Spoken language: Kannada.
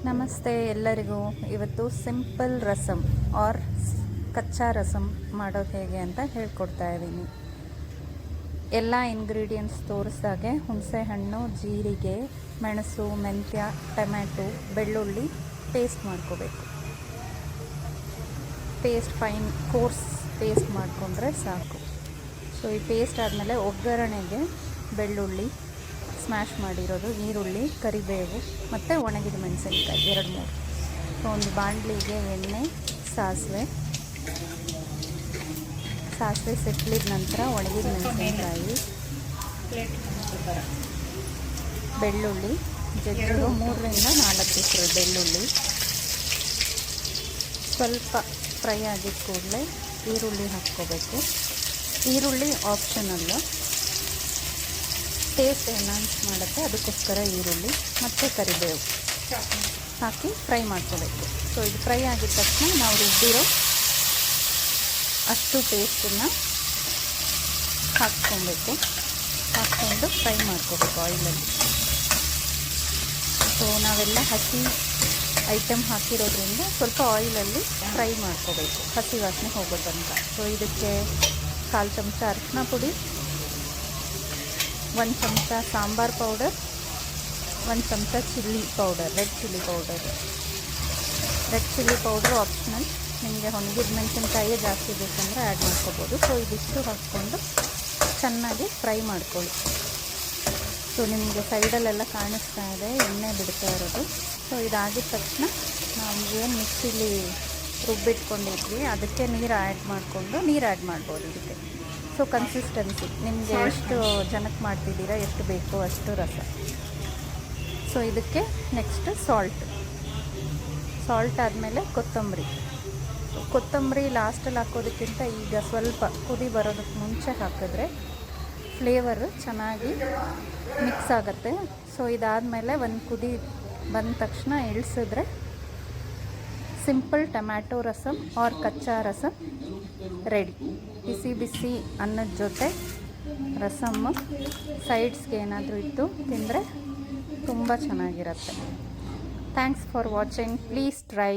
ನಮಸ್ತೆ ಎಲ್ಲರಿಗೂ. ಇವತ್ತು ಸಿಂಪಲ್ ರಸಮ್ ಆರ್ ಕಚ್ಚಾ ರಸಮ್ ಮಾಡೋದು ಹೇಗೆ ಅಂತ ಹೇಳ್ಕೊಡ್ತಾ ಇದ್ದೀನಿ. ಎಲ್ಲ ಇಂಗ್ರೀಡಿಯೆಂಟ್ಸ್ ತೋರಿಸ್ದಾಗೆ ಹುಣಸೆಹಣ್ಣು, ಜೀರಿಗೆ, ಮೆಣಸು, ಮೆಂತ್ಯ, ಟೊಮ್ಯಾಟೊ, ಬೆಳ್ಳುಳ್ಳಿ ಪೇಸ್ಟ್ ಮಾಡ್ಕೋಬೇಕು. ಪೇಸ್ಟ್ ಫೈನ್ ಕೋರ್ಸ್ ಪೇಸ್ಟ್ ಮಾಡಿಕೊಂಡ್ರೆ ಸಾಕು. ಸೊ ಈ ಪೇಸ್ಟ್ ಆದಮೇಲೆ ಒಗ್ಗರಣೆಗೆ ಬೆಳ್ಳುಳ್ಳಿ ಸ್ಮ್ಯಾಶ್ ಮಾಡಿರೋದು, ಈರುಳ್ಳಿ, ಕರಿಬೇವು ಮತ್ತು ಒಣಗಿದ ಮೆಣಸಿನ್ಕಾಯಿ 2-3. ಸೊ ಒಂದು ಬಾಣಲಿಗೆ ಎಣ್ಣೆ, ಸಾಸಿವೆ ಸಿಕ್ಲಿದ ನಂತರ ಒಣಗಿದ ಮೆಣಸಿನ್ಕಾಯಿ, ಬೆಳ್ಳುಳ್ಳಿ ಜಜ್ಜಿರೋ 3-4 ಬೆಳ್ಳುಳ್ಳಿ ಸ್ವಲ್ಪ ಫ್ರೈ ಆಗಿದ ಕೂಡಲೇ ಈರುಳ್ಳಿ ಹಾಕ್ಕೋಬೇಕು. ಈರುಳ್ಳಿ ಆಪ್ಷನಲ್ಲು, ಟೇಸ್ಟ್ ಎನ್ಹಾನ್ಸ್ ಮಾಡುತ್ತೆ, ಅದಕ್ಕೋಸ್ಕರ ಈರುಳ್ಳಿ ಮತ್ತು ಕರಿಬೇವು ಹಾಕಿ ಫ್ರೈ ಮಾಡ್ಕೋಬೇಕು. ಸೊ ಇದು ಫ್ರೈ ಆಗಿದ ತಕ್ಷಣ ನಾವು ರುಬ್ಬಿರೋ ಅಷ್ಟು ಪೇಸ್ಟನ್ನು ಹಾಕ್ಕೊಂಡು ಫ್ರೈ ಮಾಡ್ಕೋಬೇಕು ಆಯಿಲಲ್ಲಿ. ಸೊ ನಾವೆಲ್ಲ ಹಸಿ ಐಟಮ್ ಹಾಕಿರೋದ್ರಿಂದ ಸ್ವಲ್ಪ ಆಯಿಲಲ್ಲಿ ಫ್ರೈ ಮಾಡ್ಕೋಬೇಕು, ಹಸಿ ವಾಸನೆ ಹೋಗೋ ತನಕ. ಸೊ ಇದಕ್ಕೆ 1/4 ಚಮಚ ಅರಿಶಿನ ಪುಡಿ, 1 ಚಮಚ ಸಾಂಬಾರ್ ಪೌಡರ್, 1 ಚಮಚ chilli powder, red chilli powder optional. ನಿಮಗೆ ಒಣಗಿದ ಮೆಣಸಿನ್ಕಾಯಿ ಜಾಸ್ತಿ ಬೇಕಂದರೆ ಆ್ಯಡ್ ಮಾಡ್ಕೋಬೋದು. ಸೊ ಇದಿಷ್ಟು ಹಾಕ್ಕೊಂಡು ಚೆನ್ನಾಗಿ ಫ್ರೈ ಮಾಡ್ಕೊಳ್ಳಿ. ಸೊ ನಿಮಗೆ ಸೈಡಲ್ಲೆಲ್ಲ ಕಾಣಿಸ್ತಾ ಇದೆ ಎಣ್ಣೆ ಬಿಡ್ತಾ ಇರೋದು. ಸೊ ಇದಾಗಿದ ತಕ್ಷಣ ನಾವು ಏನು ಮಿಕ್ಸಿಲಿ ರುಬ್ಬಿಟ್ಕೊಂಡಿದ್ವಿ ಅದಕ್ಕೆ ನೀರು ಆ್ಯಡ್ ಮಾಡ್ಬೋದು ಇದಕ್ಕೆ. ಸೊ ಕನ್ಸಿಸ್ಟೆನ್ಸಿ ನಿಮಗೆ ಎಷ್ಟು ಜನಕ್ಕೆ ಮಾಡ್ತಿದ್ದೀರಾ, ಎಷ್ಟು ಬೇಕೋ ಅಷ್ಟು ರಸ. ಸೊ ಇದಕ್ಕೆ ನೆಕ್ಸ್ಟ್ ಸಾಲ್ಟ್ ಆದಮೇಲೆ ಕೊತ್ತಂಬರಿ ಲಾಸ್ಟಲ್ಲಿ ಹಾಕೋದಕ್ಕಿಂತ ಈಗ ಸ್ವಲ್ಪ ಕುದಿ ಬರೋದಕ್ಕೆ ಮುಂಚೆ ಹಾಕಿದ್ರೆ ಫ್ಲೇವರು ಚೆನ್ನಾಗಿ ಮಿಕ್ಸ್ ಆಗುತ್ತೆ. ಸೊ ಇದಾದಮೇಲೆ ಒಂದು ಕುದಿ ಬಂದ ತಕ್ಷಣ ಇಳಿಸಿದ್ರೆ ಸಿಂಪಲ್ ಟೊಮ್ಯಾಟೊ ರಸಮ್ ಆರ್ ಕಚ್ಚಾ ರಸಮ್ ರೆಡಿ. ಬಿಸಿ ಅನ್ನದ ಜೊತೆ ರಸಮ್ಮು ಸೈಡ್ಸ್ಗೆ ಏನಾದರೂ ಇಟ್ಟು ತಿಂದರೆ ತುಂಬ ಚೆನ್ನಾಗಿರುತ್ತೆ. Thanks for watching. Please try.